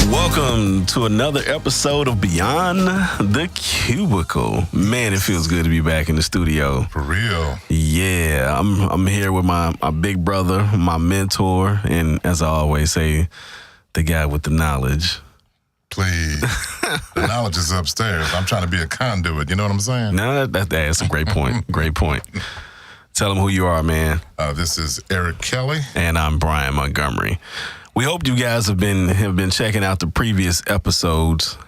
Welcome to another episode of Beyond The Cubicle. Man, it feels good to be back in the studio. For real. Yeah, I'm here with my big brother, my mentor, and as I always say, the guy with the knowledge. Please. The knowledge is upstairs. I'm trying to be a conduit. You know what I'm saying? No, that's a great point. Great point. Tell them who you are, man. This is Eric Kelly. And I'm Brian Montgomery. We hope you guys have been checking out the previous episodes.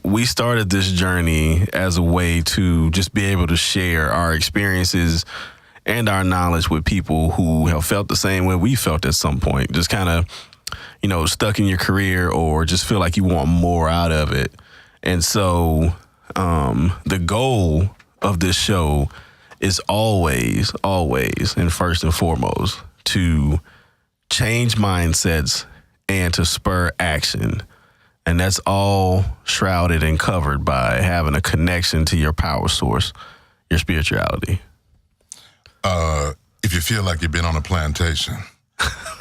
We started this journey as a way to just be able to share our experiences and our knowledge with people who have felt the same way we felt at some point. Just kind of, stuck in your career or just feel like you want more out of it. And so the goal of this show is always, and first and foremost, to change mindsets and to spur action. And that's all shrouded and covered by having a connection to your power source, your spirituality. If you feel like you've been on a plantation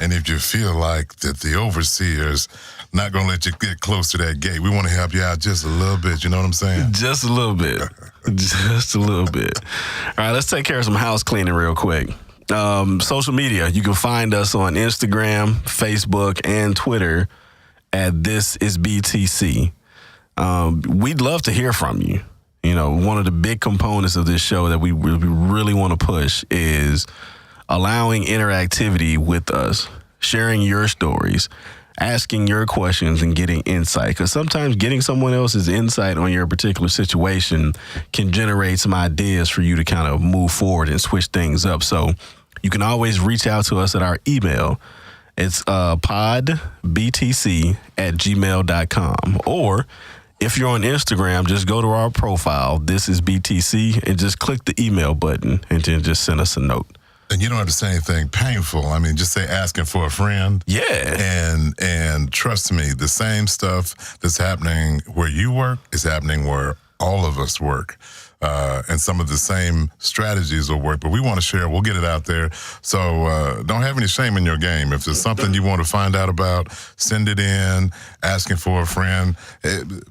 and if you feel like that the overseer's not going to let you get close to that gate, we want to help you out just a little bit. You know what I'm saying? Just a little bit. Just a little bit. All right, let's take care of some house cleaning real quick. Social media, you can find us on Instagram, Facebook, and Twitter at This Is BTC. We'd love to hear from you. One of the big components of this show that we really want to push is allowing interactivity with us, sharing your stories, asking your questions, and getting insight. Because sometimes getting someone else's insight on your particular situation can generate some ideas for you to kind of move forward and switch things up. So you can always reach out to us at our email. It's podbtc@gmail.com. Or if you're on Instagram, just go to our profile, This Is BTC, and just click the email button and then just send us a note. And you don't have to say anything painful. I mean, just say asking for a friend. Yeah. And trust me, the same stuff that's happening where you work is happening where all of us work. And some of the same strategies will work, but we want to share. We'll get it out there. So don't have any shame in your game. If there's something you want to find out about, send it in, asking for a friend.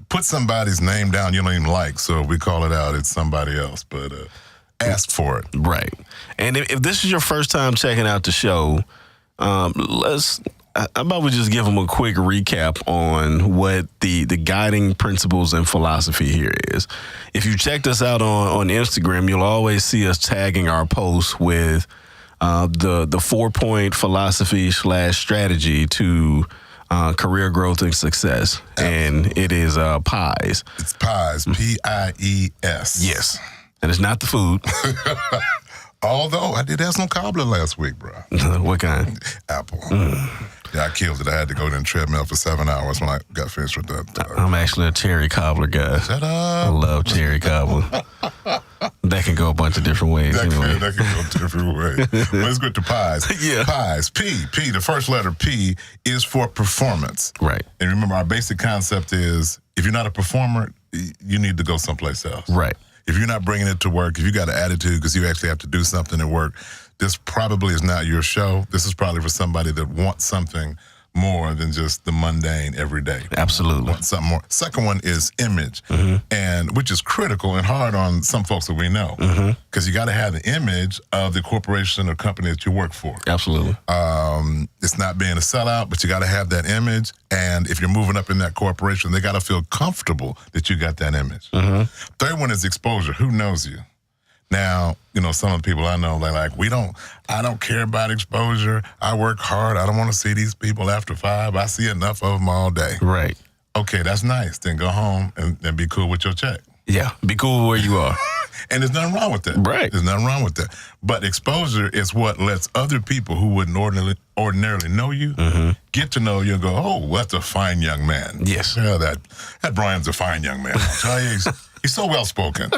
Put somebody's name down you don't even like, so if we call it out, it's somebody else. But ask for it. Right. And if this is your first time checking out the show, how about we just give them a quick recap on what the guiding principles and philosophy here is. If you checked us out on Instagram, you'll always see us tagging our posts with the 4-point philosophy / strategy to career growth and success. And it is PIES. It's PIES, P-I-E-S. Yes. And it's not the food. Although I did have some cobbler last week, bro. What kind? Apple. Yeah, I killed it. I had to go to the treadmill for 7 hours when I got finished with that. I'm actually a cherry cobbler guy. Shut up. I love cherry cobbler. That can go a bunch of different ways. That anyway. can go different ways. Let's get to PIES. Yeah. PIES. P. The first letter P is for performance. Right. And remember, our basic concept is if you're not a performer, you need to go someplace else. Right. If you're not bringing it to work, if you got an attitude because you actually have to do something at work, this probably is not your show. This is probably for somebody that wants something more than just the mundane every day. Absolutely. Want something more. Second one is image, and which is critical and hard on some folks that we know because you got to have the image of the corporation or company that you work for. Absolutely. It's not being a sellout, but you got to have that image. And if you're moving up in that corporation, they got to feel comfortable that you got that image. Third one is exposure. Who knows you? Now, some of the people I know, they're like, I don't care about exposure. I work hard. I don't want to see these people after 5. I see enough of them all day. Right. Okay, that's nice. Then go home and be cool with your check. Yeah, be cool where you are. And there's nothing wrong with that. Right. There's nothing wrong with that. But exposure is what lets other people who wouldn't ordinarily know you get to know you and go, oh, that's a fine young man. Yes. Yeah, that Brian's a fine young man. I'll tell you, he's so well-spoken.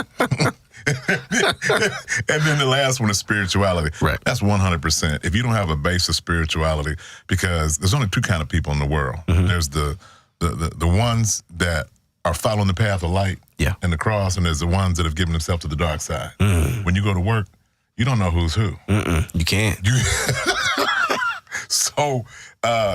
And then the last one is spirituality. Right. That's 100%. If you don't have a base of spirituality, because there's only two kind of people in the world. There's the ones that are following the path of light and the cross, and there's the ones that have given themselves to the dark side. When you go to work, you don't know who's who. You can't. So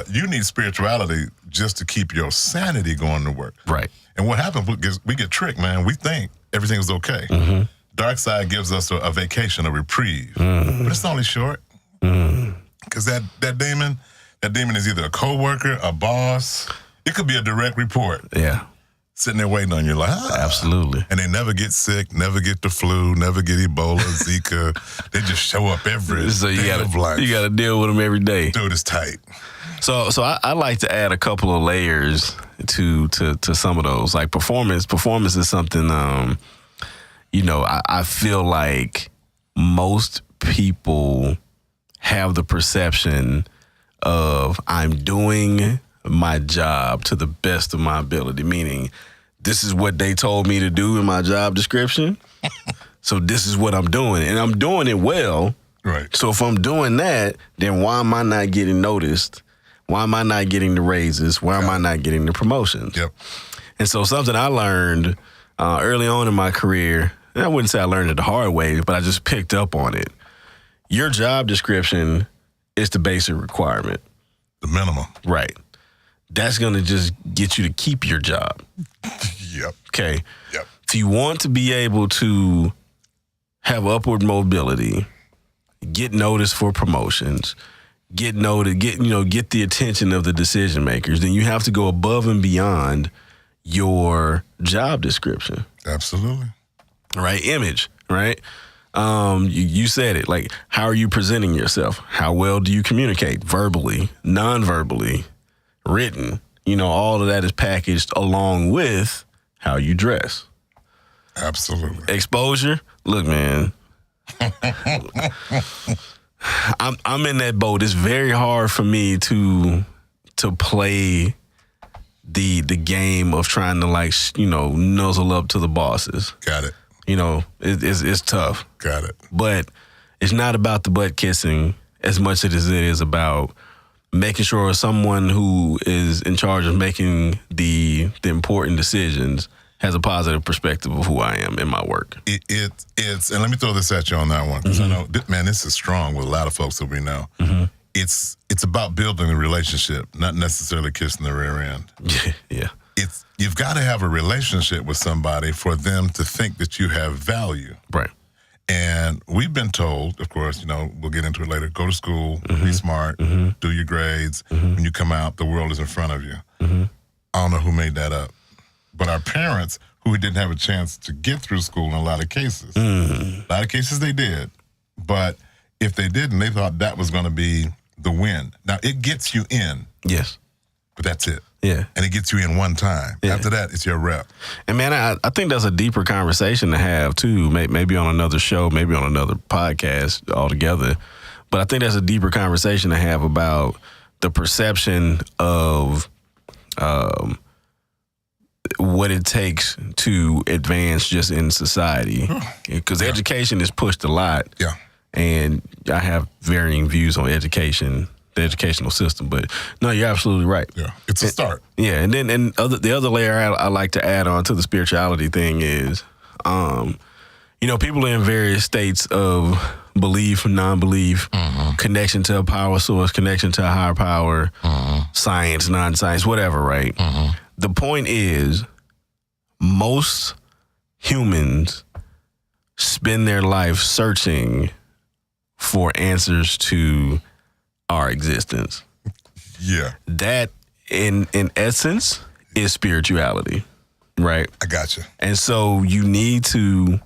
you need spirituality just to keep your sanity going to work. Right. And what happens, we get tricked, man. We think everything is okay. Dark side gives us a vacation, a reprieve. But it's only short. Because that demon is either a coworker, a boss. It could be a direct report. Yeah. Sitting there waiting on you like, Absolutely. And they never get sick, never get the flu, never get Ebola, Zika. They just show up every day of life. You got to deal with them every day. Dude, it's tight. So I like to add a couple of layers to some of those. Like performance. Performance is something, I feel like most people have the perception of I'm doing my job to the best of my ability, meaning this is what they told me to do in my job description. So this is what I'm doing, and I'm doing it well. Right. So if I'm doing that, then why am I not getting noticed? Why am I not getting the raises? Why am I not getting the promotions? Yep. And so something I learned early on in my career, and I wouldn't say I learned it the hard way, but I just picked up on it. Your job description is the basic requirement. The minimum. Right. That's going to just get you to keep your job. Yep. Okay. Yep. If you want to be able to have upward mobility, get noticed for promotions, get the attention of the decision makers, then you have to go above and beyond your job description. Absolutely. Right? Image, right? You said it. Like, how are you presenting yourself? How well do you communicate? Verbally, non-verbally, written. All of that is packaged along with how you dress. Absolutely. Exposure. Look, man. I'm in that boat. It's very hard for me to play the game of trying to nuzzle up to the bosses. Got it. It's tough. Got it. But it's not about the butt kissing as much as it is about making sure someone who is in charge of making the important decisions has a positive perspective of who I am in my work. It's and let me throw this at you on that one, because I know, man, this is strong with a lot of folks that we know. It's about building a relationship, not necessarily kissing the rear end. Yeah. You've got to have a relationship with somebody for them to think that you have value. Right. And we've been told, of course, we'll get into it later, go to school, be smart, do your grades. When you come out, the world is in front of you. I don't know who made that up. But our parents, who didn't have a chance to get through school in a lot of cases, they did. But if they didn't, they thought that was going to be the win. Now, it gets you in. Yes. But that's it. Yeah. And it gets you in one time. Yeah. After that, it's your rep. And man, I think that's a deeper conversation to have too. Maybe on another show, maybe on another podcast altogether. But I think that's a deeper conversation to have about the perception of what it takes to advance just in society. Because education is pushed a lot. Yeah. And I have varying views on education, the educational system, but no, you're absolutely right. Yeah, it's a start. Yeah, and then the other layer I like to add on to the spirituality thing is, people are in various states of belief, non-belief, connection to a power source, connection to a higher power, science, non-science, whatever, right? The point is, most humans spend their life searching for answers to our existence. Yeah. That, in essence, is spirituality, right? I got you. And so you need to,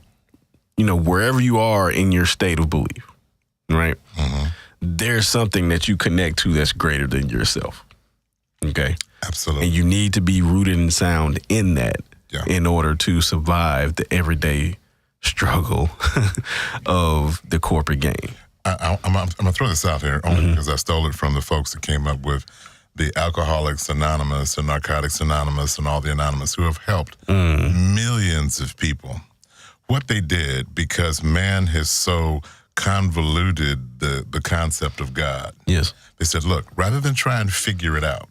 wherever you are in your state of belief, right? There's something that you connect to that's greater than yourself, okay? Absolutely. And you need to be rooted and sound in that in order to survive the everyday struggle of the corporate game. I'm going to throw this out here only because I stole it from the folks that came up with the Alcoholics Anonymous and Narcotics Anonymous and all the Anonymous who have helped millions of people. what they did, because man has so convoluted the concept of God. Yes. They said, look, rather than try and figure it out,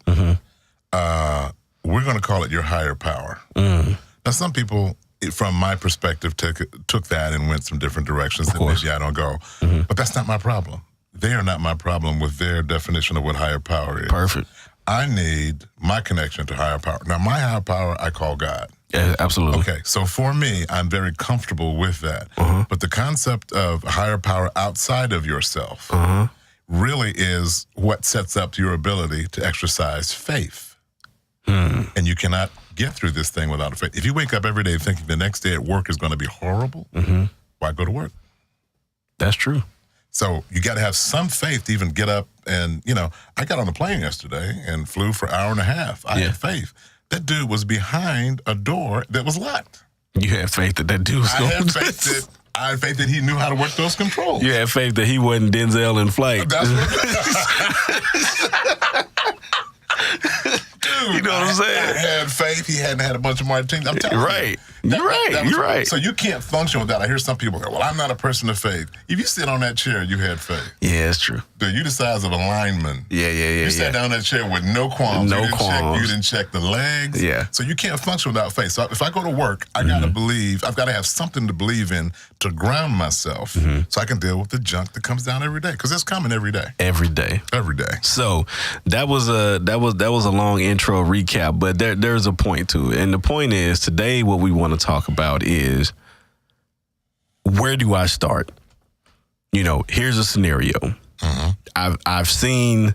we're going to call it your higher power. Now, some people, from my perspective, took that and went some different directions that maybe I don't go. But that's not my problem. They are not my problem with their definition of what higher power is. Perfect. I need my connection to higher power. Now, my higher power, I call God. Yeah, absolutely. Okay, so for me, I'm very comfortable with that. But the concept of higher power outside of yourself really is what sets up your ability to exercise faith. And you cannot get through this thing without a faith. If you wake up every day thinking the next day at work is going to be horrible, why go to work? That's true. So you got to have some faith to even get up. And, I got on a plane yesterday and flew for an hour and a half. I had faith. That dude was behind a door that was locked. You had faith that dude was going to... I had faith that he knew how to work those controls. You had faith that he wasn't Denzel in Flight. That's Dude, you know what I'm saying? I had faith. He hadn't had a bunch of martinis. I'm telling you. You're right. So you can't function with that. I hear some people go, well, I'm not a person of faith. If you sit on that chair, you had faith. Yeah, it's true. Dude, you the size of a lineman. Yeah. You sat down in that chair with no qualms. You didn't check the legs. Yeah. So you can't function without faith. So if I go to work, I got to believe, I've got to have something to believe in to ground myself so I can deal with the junk that comes down every day. Because it's coming every day. Every day. So that was a long intro recap, but there's a point to it. And the point is, today what we want to talk about is, where do I start? Here's a scenario. I've seen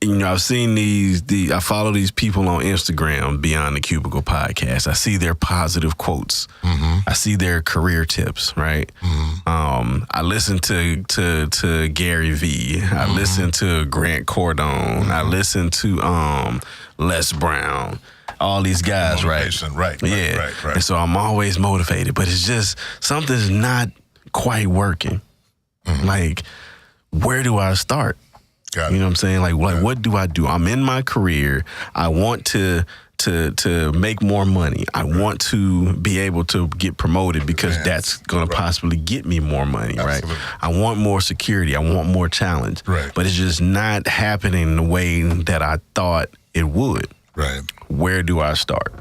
I follow these people on Instagram, Beyond The Cubicle Podcast. I see their positive quotes. I see their career tips, right? I listen to Gary Vee. I listen to Grant Cardone. I listen to Les Brown. All these guys, right? Right. And so I'm always motivated, but it's just something's not quite working. Like, where do I start? You know what I'm saying? Like what do I do? I'm in my career. I want to make more money. I want to be able to get promoted because that's going to possibly get me more money, right? I want more security. I want more challenge. Right. But it's just not happening the way that I thought it would. Right. Where do I start?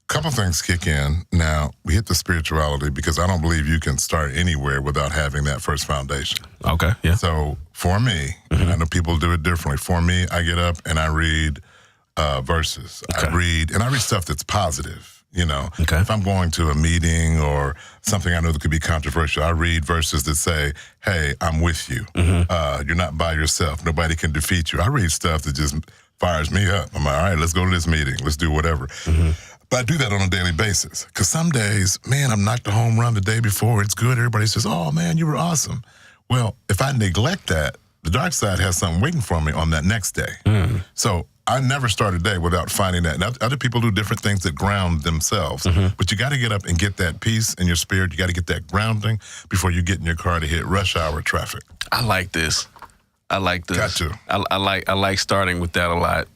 Couple things kick in. Now, we hit the spirituality because I don't believe you can start anywhere without having that first foundation. Okay, yeah. So for me, and I know people do it differently. For me, I get up and I read verses. Okay. I read stuff that's positive. Okay. If I'm going to a meeting or something I know that could be controversial, I read verses that say, hey, I'm with you. You're not by yourself. Nobody can defeat you. I read stuff that just fires me up. I'm like, all right, let's go to this meeting. Let's do whatever. But I do that on a daily basis because some days, man, I'm knocked a home run the day before. It's good. Everybody says, oh, man, you were awesome. Well, if I neglect that, the dark side has something waiting for me on that next day. So I never start a day without finding that. Now, other people do different things that ground themselves. But you got to get up and get that peace in your spirit. You got to get that grounding before you get in your car to hit rush hour traffic. I like this. Got to. I like starting with that a lot.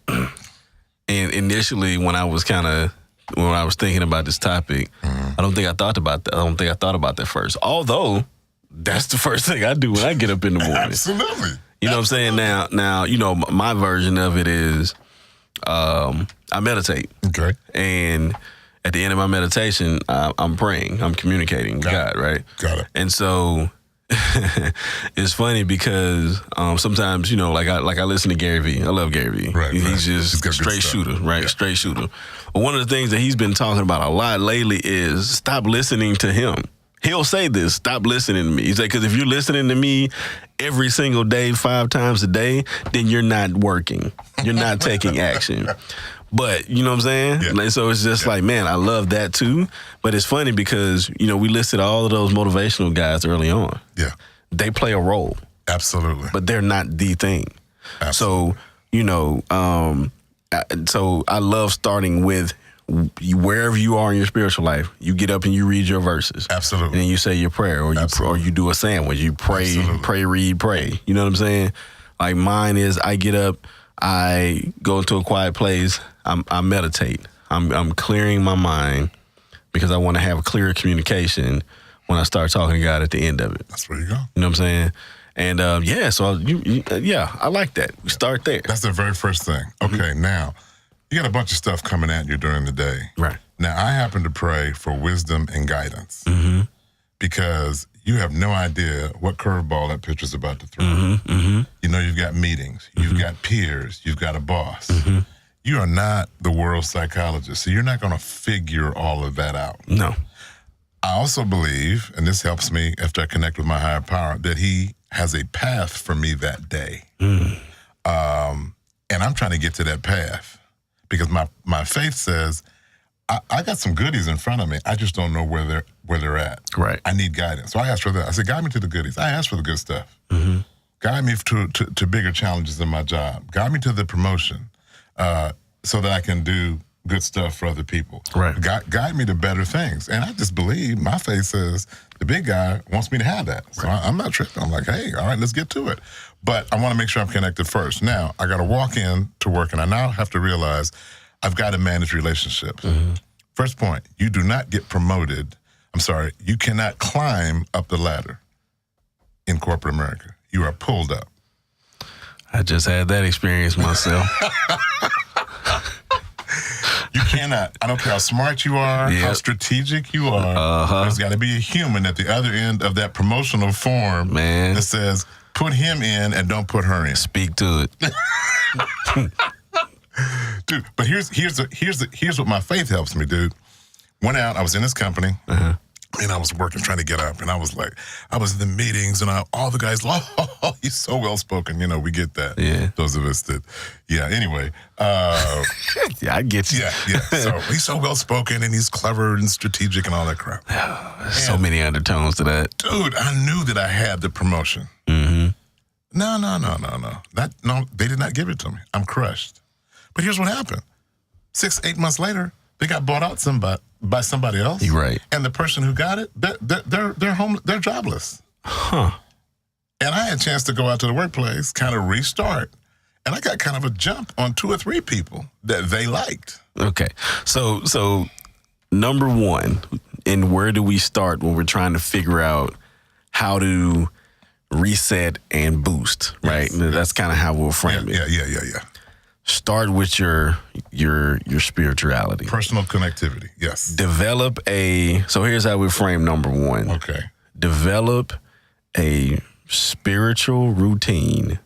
And initially, when I was thinking about this topic, I don't think I thought about that. I don't think I thought about that first. Although that's the first thing I do when I get up in the morning. Absolutely. You know what I'm saying? Now, my version of it is I meditate. Okay. And at the end of my meditation, I'm praying. I'm communicating with God, right? Got it. And so it's funny because sometimes, like I listen to Gary Vee. I love Gary Vee. Right, He's just straight shooter, right? Yeah. Straight shooter. But one of the things that he's been talking about a lot lately is stop listening to him. He'll say this, stop listening to me. He's like, because if you're listening to me every single day, 5 times a day, then you're not working. You're not taking action. But, you know what I'm saying? Yeah. Like, so it's just like, man, I love that too. But it's funny because, we listed all of those motivational guys early on. Yeah. They play a role. Absolutely. But they're not the thing. Absolutely. So, so I love starting with wherever you are in your spiritual life, you get up and you read your verses. Absolutely. And then you say your prayer or you do a sandwich. You pray, read, pray. You know what I'm saying? Like mine is I get up, I go into a quiet place, I meditate. I'm clearing my mind because I want to have clearer communication when I start talking to God at the end of it. That's where you go. You know what I'm saying? And I like that. We start there. That's the very first thing. Okay, now you got a bunch of stuff coming at you during the day. Right. Now I happen to pray for wisdom and guidance because you have no idea what curveball that pitcher's about to throw. You know, you've got meetings, you've got peers, you've got a boss. You are not the world psychologist, so you're not going to figure all of that out. No. I also believe, and this helps me after I connect with my higher power, that he has a path for me that day. And I'm trying to get to that path because my faith says, I got some goodies in front of me. I just don't know where they're at. Right. I need guidance. So I asked for that. I said, guide me to the goodies. I asked for the good stuff. Guide me to bigger challenges in my job. Guide me to the promotion so that I can do good stuff for other people. Right. Guide me to better things. And I just believe, my faith says, the big guy wants me to have that. So I'm not tripping. I'm like, hey, all right, let's get to it. But I want to make sure I'm connected first. Now, I got to walk in to work, and I now have to realize I've got to manage relationships. First point, you do not get promoted. You cannot climb up the ladder in corporate America. You are pulled up. I just had that experience myself. You cannot. I don't care how smart you are, how strategic you are. There's got to be a human at the other end of that promotional form that says, put him in and don't put her in. Speak to it. Dude, but here's what my faith helps me, dude. Went out, I was in this company, and I was working, trying to get up, and I was in the meetings, and all the guys, oh, he's so well-spoken. You know, we get that. Yeah. Those of us that, anyway. Yeah, I get you. Yeah. So he's so well-spoken, and he's clever and strategic and all that crap. So many undertones to that. Dude, I knew that I had the promotion. No, they did not give it to me. I'm crushed. But here's what happened. 6-8 months later, they got bought out by somebody else. You're right. And the person who got it, they're home, they're jobless. And I had a chance to go out to the workplace, kind of restart. And I got kind of a jump on 2 or 3 people that they liked. Okay. So number one, and where do we start when we're trying to figure out how to reset and boost, right? Yes. That's kind of how we'll frame it. Yeah. Start with your spirituality. Personal connectivity, yes. So here's how we frame number one. Okay. Develop a spiritual routine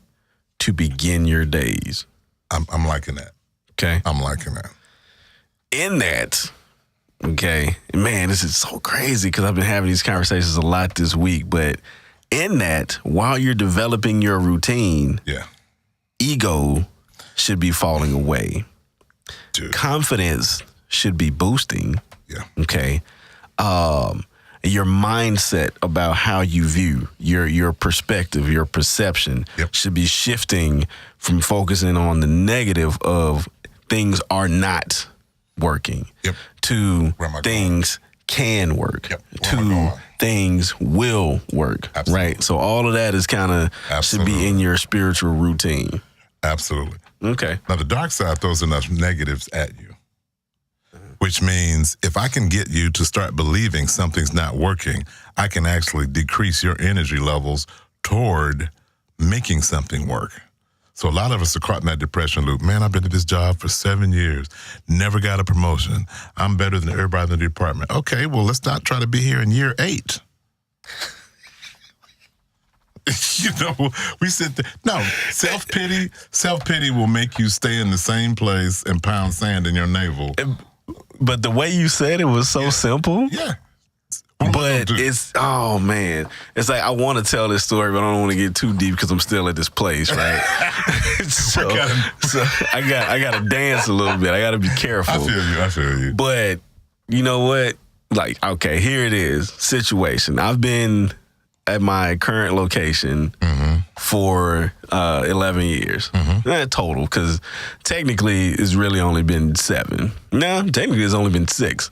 to begin your days. I'm liking that. Okay. I'm liking that. In that, okay, man, this is so crazy because I've been having these conversations a lot this week, but in that, while you're developing your routine, ego should be falling away. Dude. Confidence should be boosting. Yeah. Okay. Your mindset about how you view your perspective, your perception should be shifting from focusing on the negative of things are not working to things can work to things will work. Absolutely. Right. So all of that is kind of should be in your spiritual routine. Absolutely. Okay. Now, the dark side throws enough negatives at you, which means if I can get you to start believing something's not working, I can actually decrease your energy levels toward making something work. So a lot of us are caught in that depression loop. Man, I've been at this job for 7 years, never got a promotion. I'm better than everybody in the department. Okay, well, let's not try to be here in year 8. We sit there. No, self-pity will make you stay in the same place and pound sand in your navel. But the way you said it was so simple. Yeah. But it's, oh man, it's like I want to tell this story, but I don't want to get too deep because I'm still at this place, right? so I got to dance a little bit. I got to be careful. I feel you. But you know what? Like, okay, here it is. Situation. I've been at my current location for 11 years. Total, because technically it's really only been 7. No, technically it's only been 6.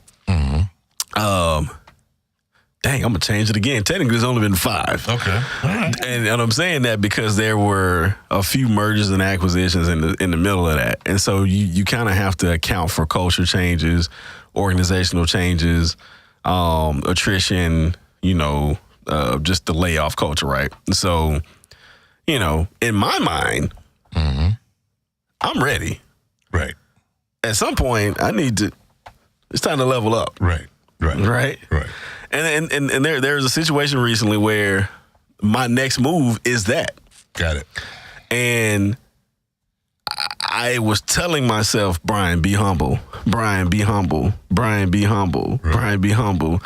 Dang, I'm going to change it again. Technically it's only been 5. Okay. All right. And I'm saying that because there were a few mergers and acquisitions in the middle of that. And so you kind of have to account for culture changes, organizational changes, attrition, just the layoff culture, right? So, in my mind, I'm ready. Right. At some point, it's time to level up. Right. And there's a situation recently where my next move is that. Got it. And I was telling myself, Brian, be humble. Brian, be humble. Brian, be humble. Right. Brian, be humble.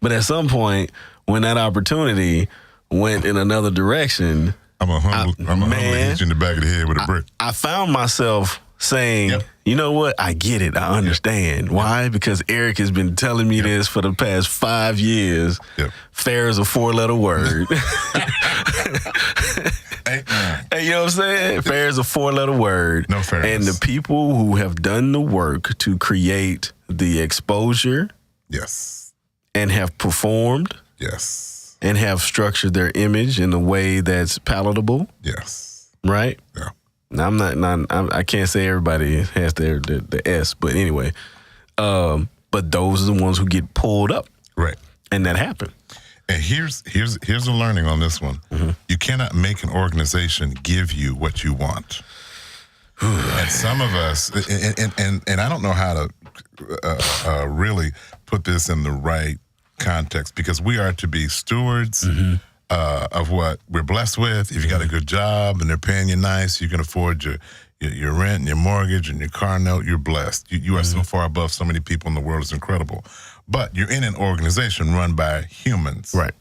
But at some point, when that opportunity went in another direction, I'm a humble hit you in the back of the head with a brick. I found myself saying, you know what? I get it. I understand. Why? Because Eric has been telling me this for the past 5 years. Fair is a 4-letter word. Hey, you know what I'm saying? Fair is a 4-letter word. No fairness. And the people who have done the work to create the exposure, and have performed, and have structured their image in a way that's palatable, right? Yeah. Now, I can't say everybody has the S, but anyway, but those are the ones who get pulled up, right? And that happened. And here's a learning on this one. You cannot make an organization give you what you want. And some of us, and I don't know how to really put this in the right context, because we are to be stewards of what we're blessed with. If you got a good job and they're paying you nice, you can afford your rent and your mortgage and your car note, you're blessed. You are so far above so many people in the world, it's incredible. But you're in an organization run by humans. Right.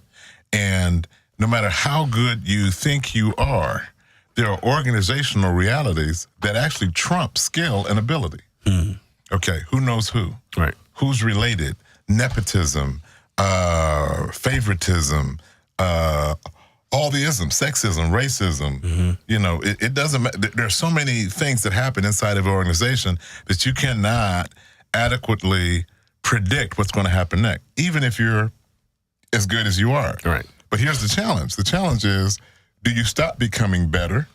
And no matter how good you think you are, there are organizational realities that actually trump skill and ability. Okay, who knows who? Right. Who's related? Nepotism, favoritism, all the isms, sexism, racism. It doesn't matter. There's so many things that happen inside of an organization that you cannot adequately predict what's going to happen next, even if you're as good as you are. Right. But here's the challenge. The challenge is, do you stop becoming better,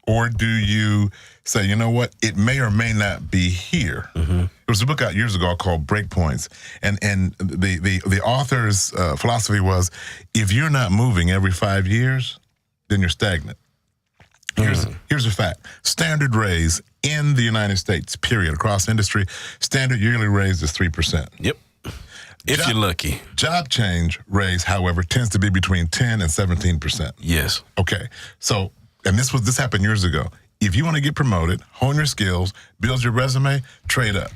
or do you say, you know what, it may or may not be here? There was a book out years ago called Breakpoints, and the author's philosophy was, if you're not moving every 5 years, then you're stagnant. Here's a fact. Standard raise in the United States, period, across industry, standard yearly raise is 3%. Yep. If you're lucky. Job change raise, however, tends to be between 10 and 17%. Yes. Okay. So, and this happened years ago. If you want to get promoted, hone your skills, build your resume, trade up.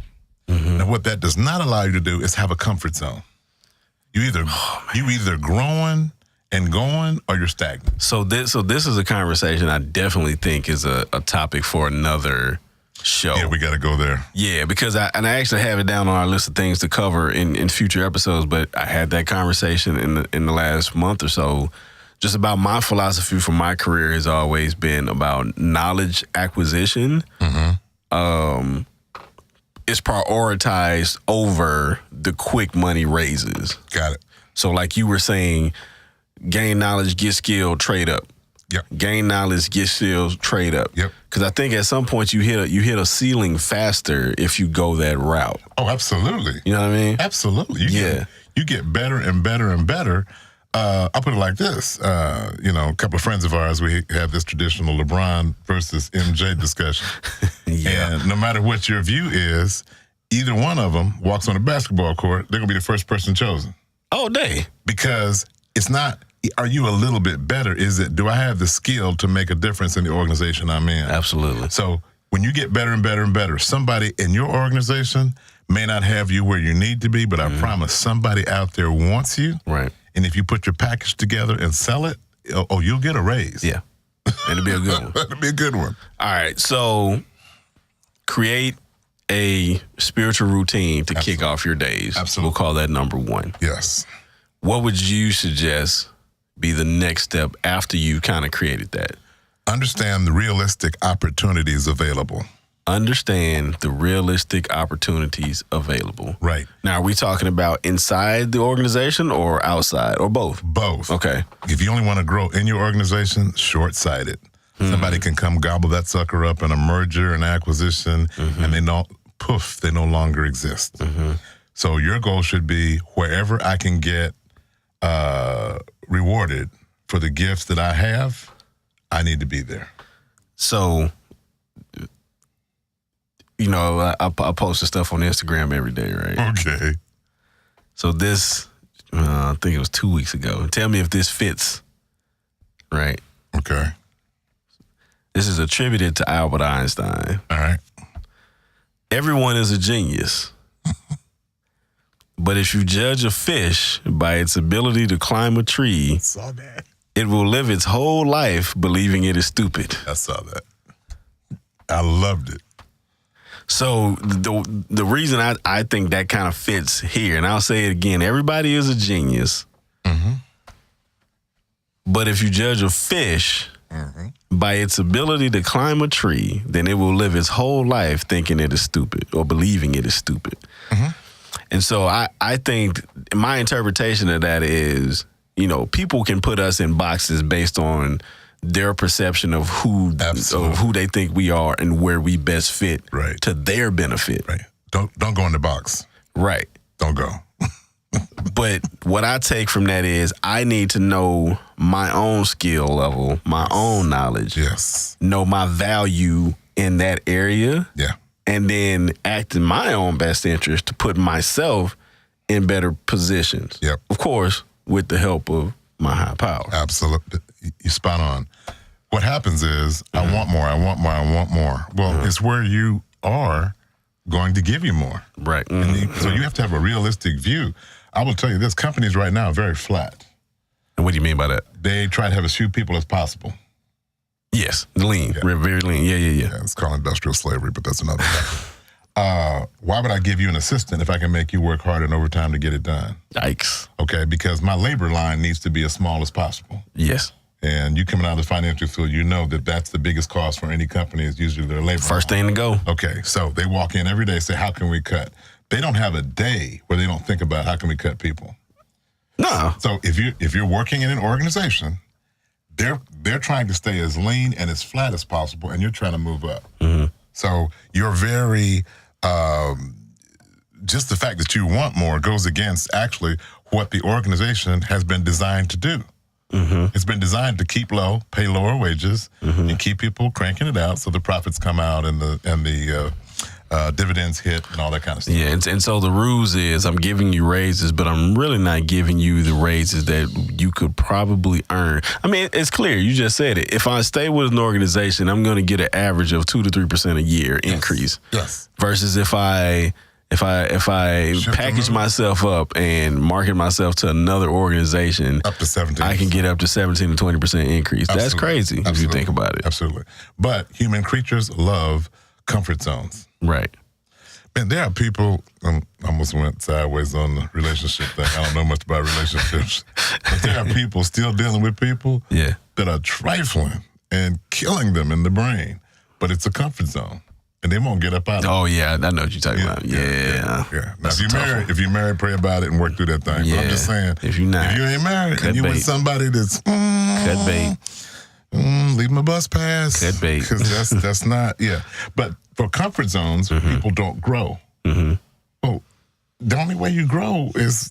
Now, what that does not allow you to do is have a comfort zone. You either growing and going, or you're stagnant. So this is a conversation I definitely think is a topic for another show. Yeah, we got to go there. Yeah, because I actually have it down on our list of things to cover in future episodes. But I had that conversation in the last month or so, just about my philosophy for my career has always been about knowledge acquisition. Is prioritized over the quick money raises. Got it. So like you were saying, gain knowledge, get skill, trade up. Yep. Gain knowledge, get skills, trade up. Yep. Because I think at some point you hit a ceiling faster if you go that route. Oh, absolutely. You know what I mean? Absolutely. You get better and better and better. I'll put it like this. A couple of friends of ours, we have this traditional LeBron versus MJ discussion. And no matter what your view is, either one of them walks on a basketball court, they're going to be the first person chosen. All day. Because it's not, are you a little bit better? Is it, do I have the skill to make a difference in the organization I'm in? Absolutely. So when you get better and better and better, somebody in your organization may not have you where you need to be, but I promise somebody out there wants you. Right. And if you put your package together and sell it, you'll get a raise. Yeah. It'll be a good one. It'll be a good one. All right. So create a spiritual routine to kick off your days. Absolutely. We'll call that number one. Yes. What would you suggest be the next step after you kind of created that? Understand the realistic opportunities available. Understand the realistic opportunities available. Right. Now, are we talking about inside the organization or outside or both? Both. Okay. If you only want to grow in your organization, short-sighted. Somebody can come gobble that sucker up in a merger and acquisition, and they no longer exist. So your goal should be wherever I can get rewarded for the gifts that I have, I need to be there. So, you know, I post the stuff on Instagram every day, right? Okay. So this, I think it was 2 weeks ago. Tell me if this fits, right? Okay. This is attributed to Albert Einstein. All right. Everyone is a genius. But if you judge a fish by its ability to climb a tree, Saw that. it will live its whole life believing it is stupid. I saw that. I loved it. So the reason I think that kind of fits here, and I'll say it again, everybody is a genius. Mm-hmm. But if you judge a fish by its ability to climb a tree, then it will live its whole life thinking it is stupid or believing it is stupid. Mm-hmm. And so I think my interpretation of that is, you know, people can put us in boxes based on their perception of who they think we are and where we best fit to their benefit. Right. Don't go in the box. Right. Don't go. But what I take from that is I need to know my own skill level, my own knowledge. Yes. Know my value in that area. Yeah. And then act in my own best interest to put myself in better positions. Yep. Of course, with the help of my high power. Absolutely. You're spot on. What happens is, I want more, I want more, I want more. Well, it's where you are going to give you more. Right. So you have to have a realistic view. I will tell you this, companies right now are very flat. And what do you mean by that? They try to have as few people as possible. Yes, lean, very lean. Yeah. It's called industrial slavery, but that's another thing. Why would I give you an assistant if I can make you work hard and overtime to get it done? Yikes. Okay, because my labor line needs to be as small as possible. Yes. And you coming out of the financial field, you know that that's the biggest cost for any company is usually their labor First line. thing to go. Okay, so they walk in every day and say, how can we cut? They don't have a day where they don't think about how can we cut people. No. So if you're working in an organization, they're trying to stay as lean and as flat as possible, and you're trying to move up. Mm-hmm. So you're very, just the fact that you want more goes against actually what the organization has been designed to do. Mm-hmm. It's been designed to keep low, pay lower wages, and keep people cranking it out so the profits come out and the dividends hit and all that kind of stuff. Yeah, and so the ruse is I'm giving you raises, but I'm really not giving you the raises that you could probably earn. I mean, it's clear. You just said it. If I stay with an organization, I'm going to get an average of 2 to 3% a year increase. Yes. Versus if I package myself up and market myself to another organization, up to 17%. I can get up to 17 to 20% increase. Absolutely. That's crazy if you think about it. Absolutely. But human creatures love comfort zones. Right. Man, there are people, I almost went sideways on the relationship thing. I don't know much about relationships. But there are people still dealing with people that are trifling and killing them in the brain. But it's a comfort zone. And they won't get up out of it. Oh, yeah. I know what you're talking about. Yeah. Now, if you're married, pray about it and work through that thing. Yeah. But I'm just saying, if you're not, if you ain't married and you with somebody that's cut bait. Leave my bus pass. Cut bait. Because that's not, But for comfort zones, people don't grow. Mm-hmm. Oh, the only way you grow is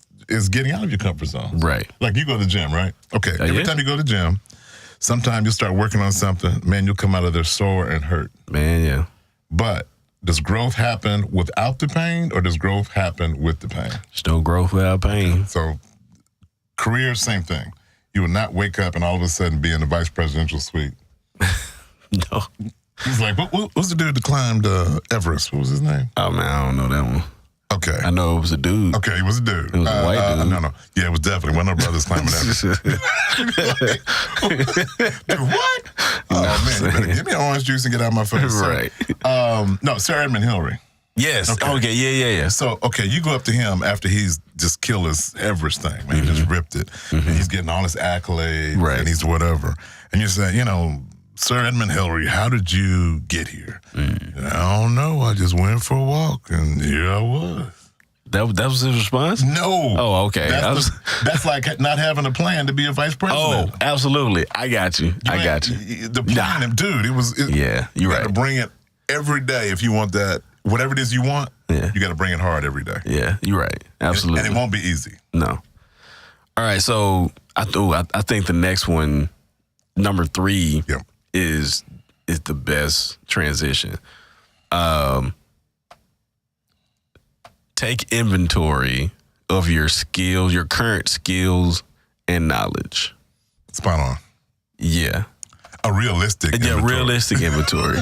getting out of your comfort zone. Right. Like you go to the gym, right? Okay. Every time you go to the gym, sometime you start working on something, man, you'll come out of there sore and hurt. Man, yeah. But does growth happen without the pain or does growth happen with the pain? There's no growth without pain. So career, same thing. You will not wake up and all of a sudden be in the vice presidential suite. No. He's like, what's the dude that climbed Everest? What was his name? Oh, man, I don't know that one. Okay. I know it was a dude. Okay, it was a dude. It was a white dude. No. Yeah, it was definitely one of our brothers climbing Everest. Dude, what? Oh, man, you better give me orange juice and get out of my face. Right. No, Sir Edmund Hillary. Yes. Okay. Yeah. So, you go up to him after he's just killed his Everest thing, man. He just ripped it. And he's getting all his accolades. Right. And he's whatever. And you say, Sir Edmund Hillary, how did you get here? I don't know. I just went for a walk, and here I was. That was his response? No. Oh, okay. That's like not having a plan to be a vice president. Oh, absolutely. I got you. The plan, dude, you got to bring it every day if you want that. Whatever it is you want, you got to bring it hard every day. Yeah, you're right. Absolutely. And it won't be easy. No. All right, so I think the next one, number 3, is the best transition. Take inventory of your skills, your current skills and knowledge. Spot on. Yeah. A realistic inventory. Yeah, realistic inventory.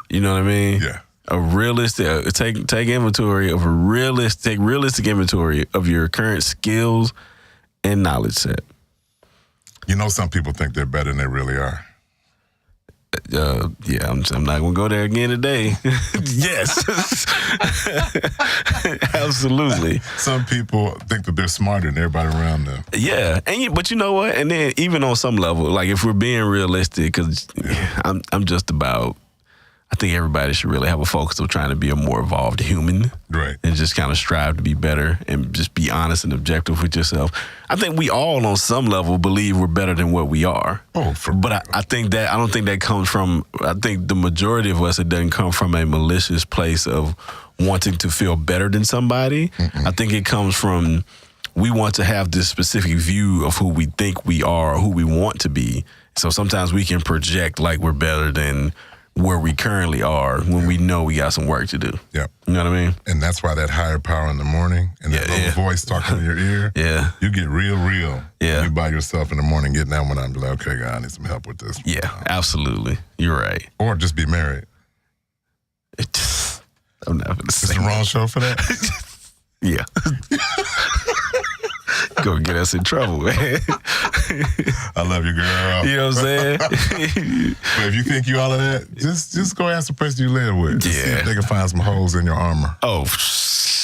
You know what I mean? Yeah. A realistic take inventory of realistic inventory of your current skills and knowledge set. You know, some people think they're better than they really are. Yeah, I'm not gonna go there again today. Yes, absolutely. Some people think that they're smarter than everybody around them. Yeah, but you know what? And then even on some level, like if we're being realistic, because I'm just about. I think everybody should really have a focus of trying to be a more evolved human. Right. And just kind of strive to be better and just be honest and objective with yourself. I think we all on some level believe we're better than what we are. But I think that, I don't think that comes from, I think the majority of us, it doesn't come from a malicious place of wanting to feel better than somebody. I think it comes from, we want to have this specific view of who we think we are or who we want to be. So sometimes we can project like we're better than where we currently are when we know we got some work to do. Yeah. You know what I mean? And that's why that higher power in the morning and that little voice talking in your ear, you get real. You by yourself in the morning, getting that one out and be like, okay, God, I need some help with this. Yeah, absolutely. You're right. Or just be married. I'm not going to say It's the wrong show for that? Yeah. Gonna get us in trouble, man. I love you, girl. You know what I'm saying? But if you think you all of that, just go ask the person you live with. Just see if they can find some holes in your armor. Oh,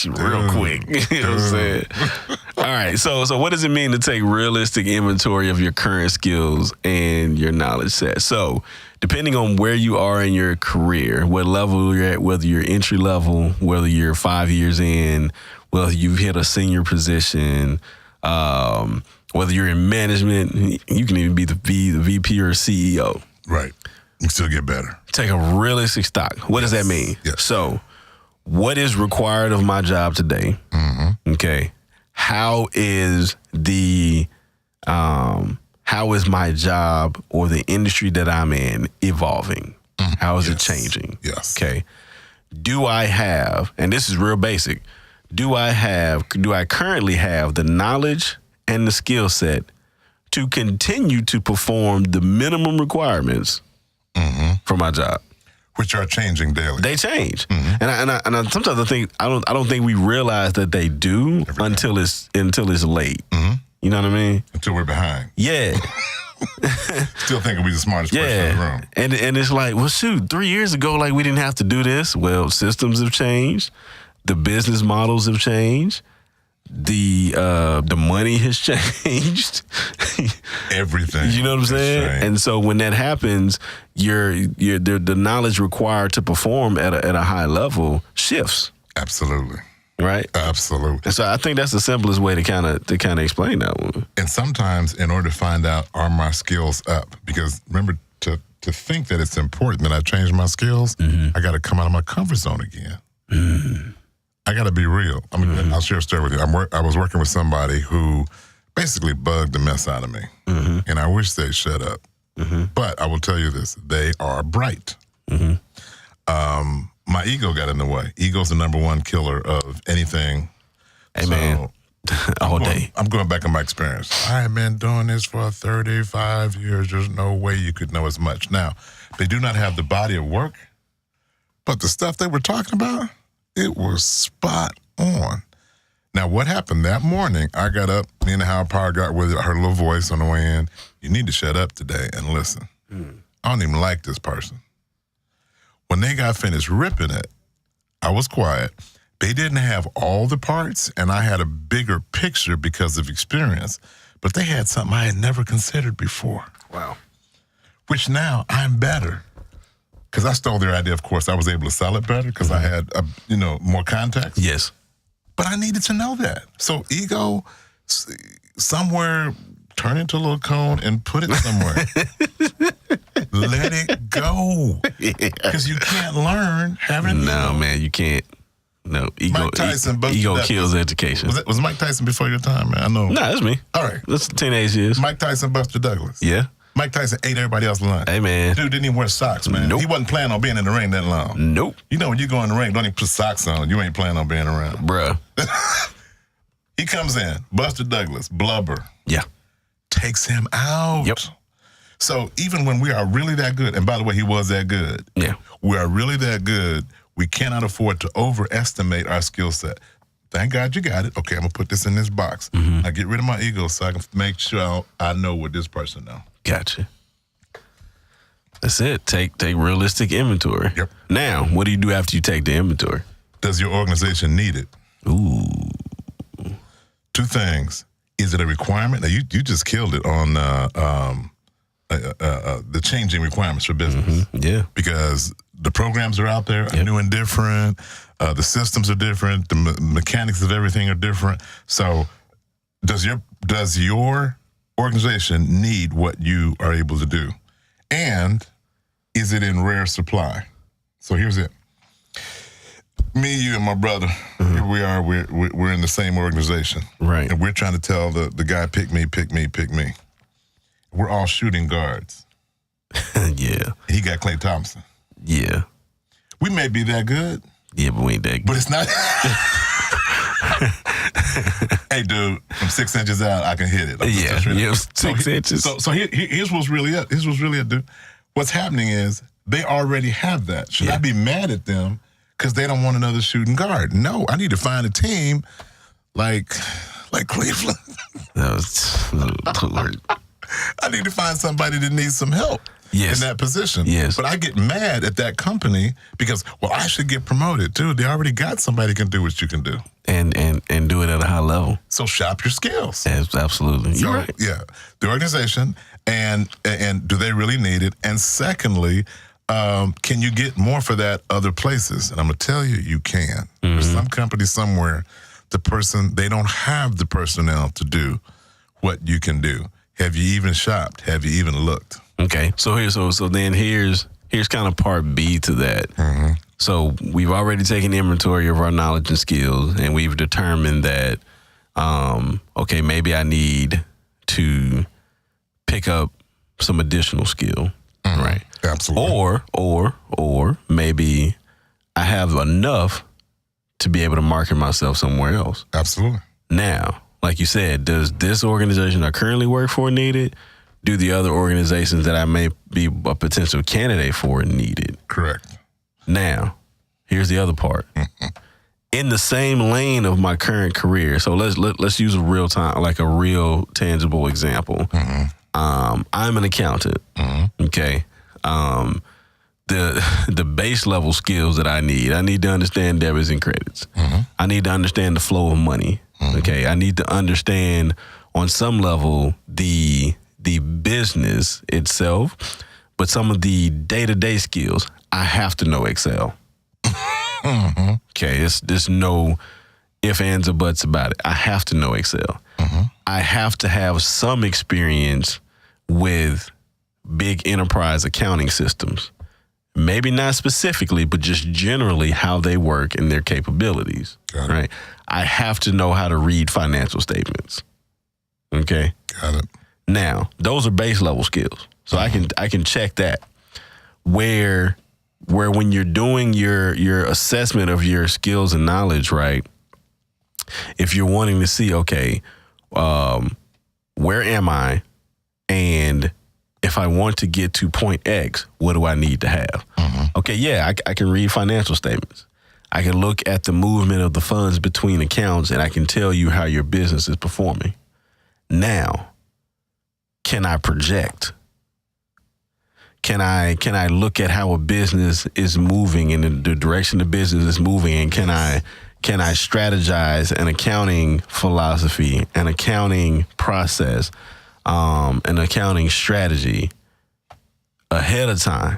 real quick. You know what I'm saying? All right. So what does it mean to take realistic inventory of your current skills and your knowledge set? So depending on where you are in your career, what level you're at, whether you're entry level, whether you're 5 years in, whether you've hit a senior position, whether you're in management, you can even be the VP or CEO. Right. You can still get better. Take a realistic stock. What does that mean? Yes. So what is required of my job today? Okay. How is my job or the industry that I'm in evolving? How is it changing? Yes. Okay. Do I have, and this is real basic, do I currently have the knowledge and the skill set to continue to perform the minimum requirements for my job? Which are changing daily. They change. And I sometimes I don't think we realize that they do until it's late. You know what I mean? Until we're behind. Yeah. Still thinking we're the smartest person in the room. And it's like, well, shoot, 3 years ago, like we didn't have to do this. Well, systems have changed. The business models have changed. The money has changed. Everything. You know what I'm saying? Changed. And so when that happens, the knowledge required to perform at a high level shifts. Absolutely. Right? Absolutely. And so I think that's the simplest way to kind of explain that one. And sometimes in order to find out, are my skills up? Because remember, to think that it's important that I change my skills, I got to come out of my comfort zone again. I got to be real. I mean, I'll share a story with you. I was working with somebody who basically bugged the mess out of me. And I wish they'd shut up. But I will tell you this, they are bright. My ego got in the way. Ego's the number one killer of anything. Hey, man. All day. I'm going back on my experience. I have been doing this for 35 years. There's no way you could know as much. Now, they do not have the body of work, but the stuff they were talking about, it was spot on. Now, what happened that morning, I got up, me and the higher power got with it, I heard a little voice on the way in. You need to shut up today and listen. I don't even like this person. When they got finished ripping it, I was quiet. They didn't have all the parts, and I had a bigger picture because of experience, but they had something I had never considered before. Wow. Which now I'm better. Because I stole their idea, of course. I was able to sell it better because I had, more context. Yes. But I needed to know that. So ego, somewhere, turn into a little cone and put it somewhere. Let it go. Because you can't learn having No, man, you can't. No, Mike Tyson, ego kills education. Was Mike Tyson before your time, man? I know. No, that's me. All right. That's teenage years. Mike Tyson, Buster Douglas. Yeah. Mike Tyson ate everybody else's lunch. Hey, man. Dude didn't even wear socks, man. Nope. He wasn't planning on being in the ring that long. Nope. You know, when you go in the ring, don't even put socks on. You ain't planning on being around. Bruh. He comes in, Buster Douglas, blubber. Yeah. Takes him out. Yep. So even when we are really that good, and by the way, he was that good. Yeah. We are really that good. We cannot afford to overestimate our skill set. Thank God you got it. Okay, I'm going to put this in this box. Mm-hmm. Now get rid of my ego so I can make sure I know what this person knows. Gotcha. That's it. Take realistic inventory. Yep. Now, what do you do after you take the inventory? Does your organization need it? Ooh. Two things. Is it a requirement? Now, you just killed it on the changing requirements for business. Mm-hmm. Yeah. Because the programs are out there, are new and different. The systems are different. The mechanics of everything are different. So does your organization need what you are able to do? And is it in rare supply? So here's it. Me, you, and my brother, here we are. We're in the same organization. Right. And we're trying to tell the guy, pick me, pick me, pick me. We're all shooting guards. Yeah. He got Klay Thompson. Yeah. We may be that good. Yeah, but we ain't that good. But it's not. Hey, dude, from 6 inches out, I can hit it. Yeah, 6 inches. So here's what's really up. Here's what's really up, dude. What's happening is they already have that. Should I be mad at them because they don't want another shooting guard? No, I need to find a team like Cleveland. That was I need to find somebody that needs some help. Yes. In that position. Yes. But I get mad at that company because, well, I should get promoted too. They already got somebody who can do what you can do. And do it at a high level. So shop your skills. Yes, absolutely. You're right. Yeah. The organization and do they really need it? And secondly, can you get more for that other places? And I'm gonna tell you, you can. Mm-hmm. There's some company somewhere, they don't have the personnel to do what you can do. Have you even shopped? Have you even looked? Okay, so then here's kind of part B to that. Mm-hmm. So we've already taken inventory of our knowledge and skills, and we've determined that, okay, maybe I need to pick up some additional skill, right? Absolutely. Or maybe I have enough to be able to market myself somewhere else. Absolutely. Now, like you said, does this organization I currently work for need it? Do the other organizations that I may be a potential candidate for need it? Correct. Now, here's the other part. In the same lane of my current career, so let's use a real tangible example. Mm-hmm. I'm an accountant. Mm-hmm. Okay. The base level skills that I need to understand debits and credits. Mm-hmm. I need to understand the flow of money. Mm-hmm. Okay. I need to understand on some level the business itself, but some of the day-to-day skills, I have to know Excel. Mm-hmm. Okay, there's no ifs, ands, or buts about it. I have to know Excel. Mm-hmm. I have to have some experience with big enterprise accounting systems. Maybe not specifically, but just generally how they work and their capabilities. Right? I have to know how to read financial statements. Okay? Got it. Now, those are base level skills. So I can check that. Where when you're doing your assessment of your skills and knowledge, right? If you're wanting to see, okay, where am I? And if I want to get to point X, what do I need to have? Mm-hmm. Okay, yeah, I can read financial statements. I can look at the movement of the funds between accounts, and I can tell you how your business is performing. Now, can I project? Can I look at how a business is moving and the direction the business is moving, and can I strategize an accounting philosophy, an accounting process, an accounting strategy ahead of time?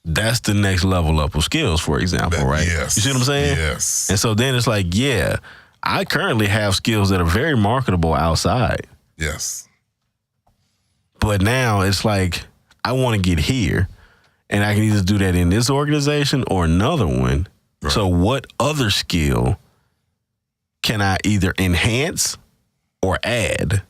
That's the next level up of skills, for example, right? Yes. You see what I'm saying? Yes. And so then it's like, yeah, I currently have skills that are very marketable outside. Yes. But now it's like, I want to get here, and I can either do that in this organization or another one. Right. So what other skill can I either enhance or add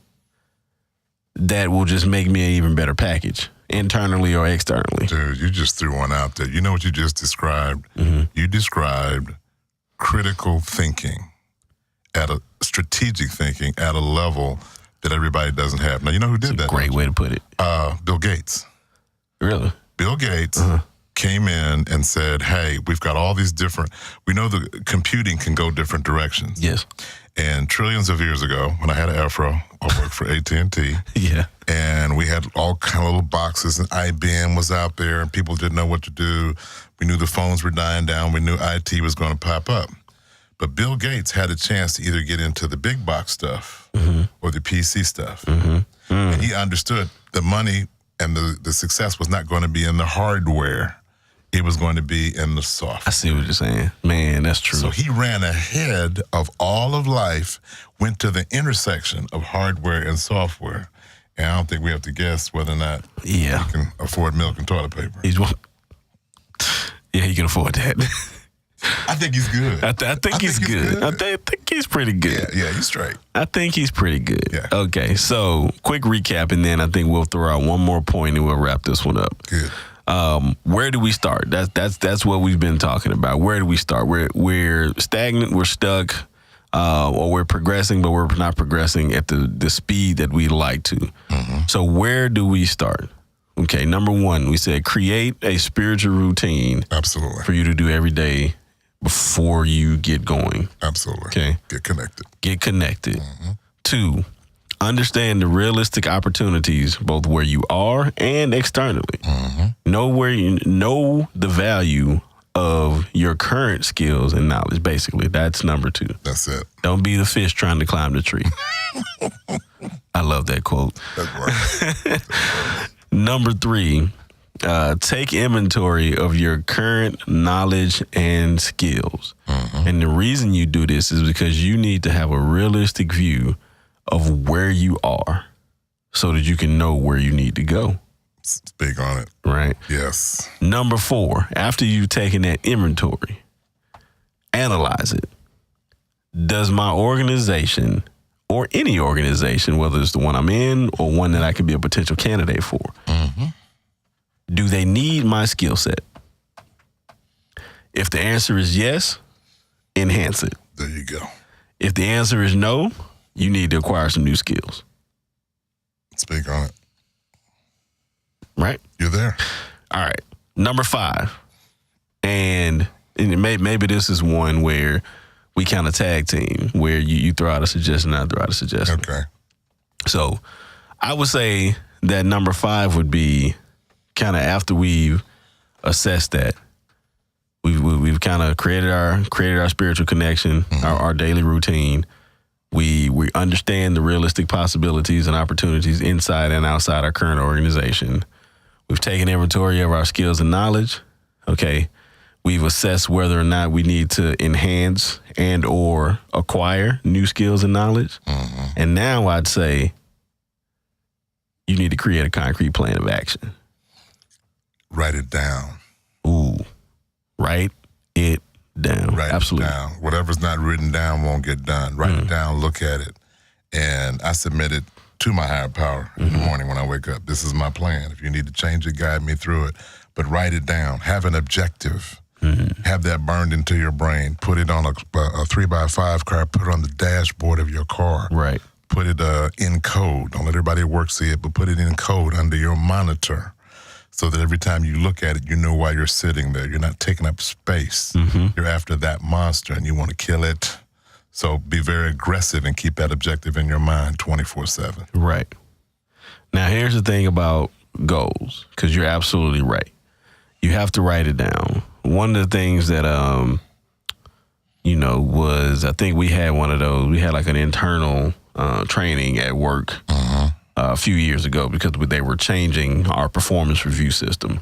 that will just make me an even better package, internally or externally? Dude, you just threw one out there. You know what you just described? Mm-hmm. You described critical thinking, strategic thinking at a level that everybody doesn't have. Now, you know who did that? Great way to put it. Bill Gates. Really? Bill Gates came in and said, hey, we've got all these different, we know the computing can go different directions. Yes. And trillions of years ago, when I had an afro, I worked for AT&T. Yeah. And we had all kind of little boxes, and IBM was out there, and people didn't know what to do. We knew the phones were dying down. We knew IT was going to pop up. But Bill Gates had a chance to either get into the big box stuff or the PC stuff. And he understood the money and the success was not going to be in the hardware. It was going to be in the software. I see what you're saying. Man, that's true. So he ran ahead of all of life, went to the intersection of hardware and software. And I don't think we have to guess whether or not he can afford milk and toilet paper. Yeah, he can afford that. I think he's good. I think he's good. I think he's pretty good. Yeah, he's straight. I think he's pretty good. Yeah. Okay, so quick recap, and then I think we'll throw out one more point and we'll wrap this one up. Good. Where do we start? That's what we've been talking about. Where do we start? We're stagnant. We're stuck. Or we're progressing, but we're not progressing at the speed that we'd like to. So where do we start? Okay, number one, we said create a spiritual routine. Absolutely. For you to do every day before you get going. Absolutely. Okay. Get connected. 2, understand the realistic opportunities both where you are and externally. Know the value of your current skills and knowledge. Basically, that's number 2. That's it. Don't be the fish trying to climb the tree. I love that quote. That works. Number 3, take inventory of your current knowledge and skills. And the reason you do this is because you need to have a realistic view of where you are so that you can know where you need to go. Speak on it. Right? Yes. Number 4, after you've taken that inventory, analyze it. Does my organization or any organization, whether it's the one I'm in or one that I could be a potential candidate for, do they need my skill set? If the answer is yes, enhance it. There you go. If the answer is no, you need to acquire some new skills. Speak on it. Right? You're there. All right. Number 5. And maybe this is one where we kind of tag team, where you throw out a suggestion, I throw out a suggestion. Okay. So I would say that number 5 would be kind of after we've assessed that, we've kind of created our spiritual connection, our daily routine. We understand the realistic possibilities and opportunities inside and outside our current organization. We've taken inventory of our skills and knowledge. Okay. We've assessed whether or not we need to enhance and or acquire new skills and knowledge. And now I'd say you need to create a concrete plan of action. Write it down. Ooh. Write it down. Write Absolutely. it down. Whatever's not written down won't get done. Write it down, look at it. And I submit it to my higher power in the morning when I wake up. This is my plan. If you need to change it, guide me through it. But write it down. Have an objective. Have that burned into your brain. Put it on a 3x5 card. Put it on the dashboard of your car. Right. Put it in code. Don't let everybody at work see it, but put it in code under your monitor so that every time you look at it, you know why you're sitting there. You're not taking up space. You're after that monster and you want to kill it. So be very aggressive and keep that objective in your mind 24/7. Right. Now, here's the thing about goals, because you're absolutely right. You have to write it down. One of the things that, was, I think we had one of those. We had like an internal training at work a few years ago because they were changing our performance review system.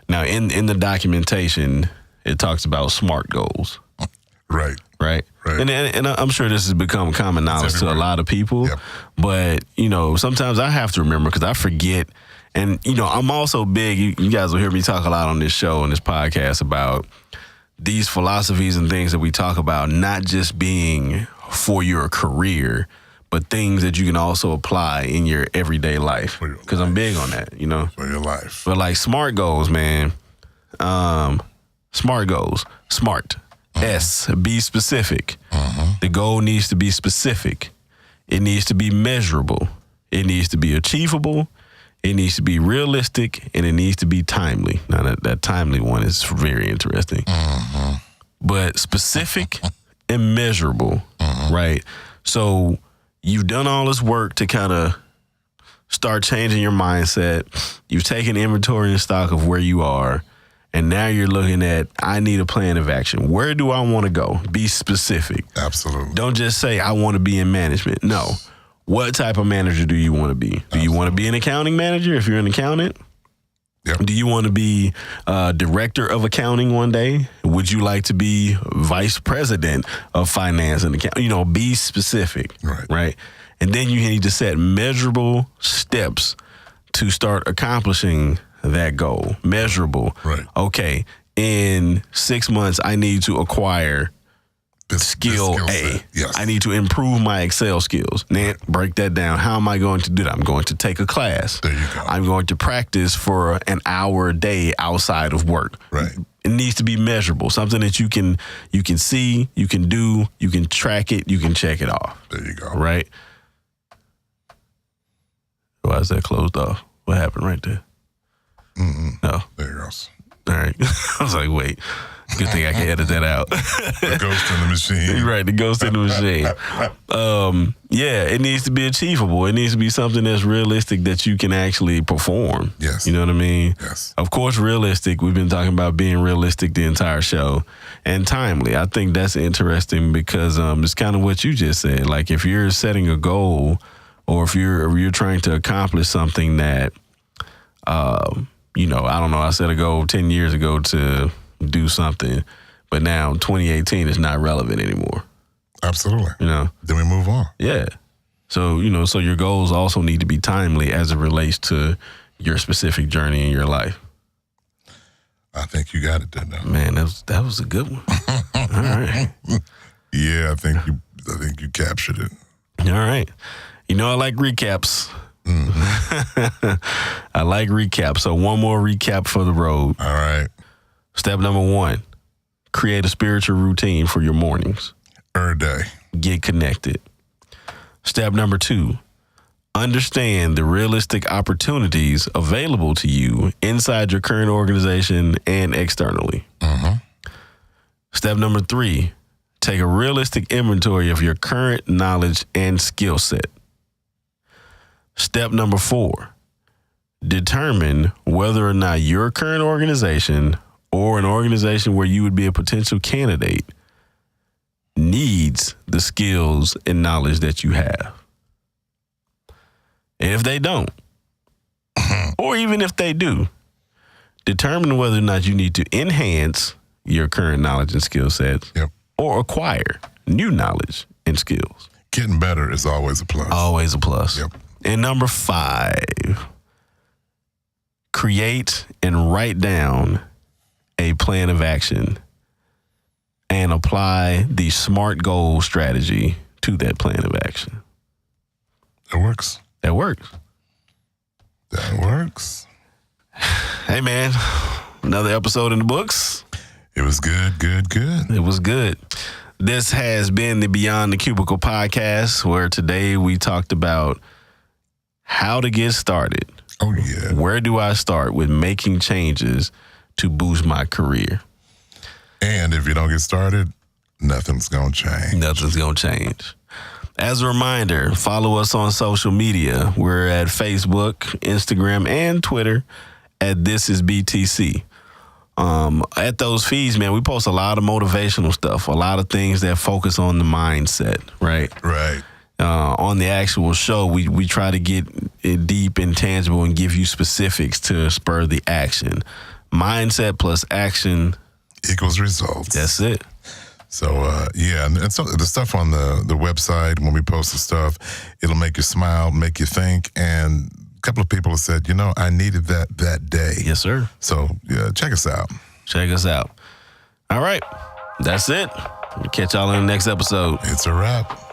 Now, in the documentation, it talks about SMART goals. Right. Right. And I'm sure this has become common knowledge to a lot of people. Yep. But, sometimes I have to remember because I forget. And, I'm also big. You guys will hear me talk a lot on this show and this podcast about these philosophies and things that we talk about not just being for your career, but things that you can also apply in your everyday life. Because I'm big on that, you know? For your life. But like SMART goals, man. SMART goals. SMART. S, be specific. The goal needs to be specific. It needs to be measurable. It needs to be achievable. It needs to be realistic, and it needs to be timely. Now, that timely one is very interesting. But specific and measurable, right? So you've done all this work to kind of start changing your mindset. You've taken inventory and stock of where you are, and now you're looking at, I need a plan of action. Where do I want to go? Be specific. Absolutely. Don't just say, I want to be in management. No. What type of manager do you want to be? Do you want to be an accounting manager if you're an accountant? Yep. Do you want to be director of accounting one day? Would you like to be vice president of finance and accounting? You know, be specific, right? And then you need to set measurable steps to start accomplishing that goal. Measurable. Right. Okay, in 6 months, I need to acquire skill A. Yes. I need to improve my Excel skills. Then break that down. How am I going to do that? I'm going to take a class. There you go. I'm going to practice for an hour a day outside of work. Right. It needs to be measurable. Something that you can see, you can do, you can track it, you can check it off. There you go. Right? Why is that closed off? What happened right there? No. There it goes. All right. I was like, wait. Good thing I can edit that out. The ghost in the machine. Right, the ghost in the machine. Yeah, it needs to be achievable. It needs to be something that's realistic that you can actually perform. Yes. You know what I mean? Yes. Of course, realistic. We've been talking about being realistic the entire show. And timely. I think that's interesting because it's kind of what you just said. Like if you're setting a goal or if you're trying to accomplish something that, you know, I don't know, I set a goal 10 years ago to do something, but now 2018 is not relevant anymore. Absolutely. You know? Then we move on. Yeah. So, you know, so your goals also need to be timely as it relates to your specific journey in your life. I think you got it there now. Man, that was a good one. All right. Yeah, I think you captured it. All right. You know, I like recaps. I like recaps. So one more recap for the road. All right. Step number 1, create a spiritual routine for your mornings. Every day. Get connected. Step number 2, understand the realistic opportunities available to you inside your current organization and externally. Step number 3, take a realistic inventory of your current knowledge and skill set. Step number 4, determine whether or not your current organization or an organization where you would be a potential candidate needs the skills and knowledge that you have. And if they don't, or even if they do, determine whether or not you need to enhance your current knowledge and skill sets or acquire new knowledge and skills. Getting better is always a plus. Always a plus. Yep. And number 5, create and write down a plan of action and apply the SMART goal strategy to that plan of action. That works. That works. That works. Hey, man, another episode in the books. It was good. It was good. This has been the Beyond the Cubicle podcast, where today we talked about how to get started. Oh, yeah. Where do I start with making changes to boost my career? And if you don't get started, nothing's going to change. Nothing's going to change. As a reminder, follow us on social media. We're at Facebook, Instagram, and Twitter at This Is BTC. At those feeds, man, we post a lot of motivational stuff, a lot of things that focus on the mindset, right? Right. On the actual show, we try to get it deep and tangible and give you specifics to spur the action. Mindset plus action equals results. That's it. So, yeah, and so the stuff on the website, when we post the stuff, it'll make you smile, make you think, and a couple of people have said, you know, I needed that day. Yes, sir. So, yeah, check us out. Check us out. All right. That's it. Catch y'all in the next episode. It's a wrap.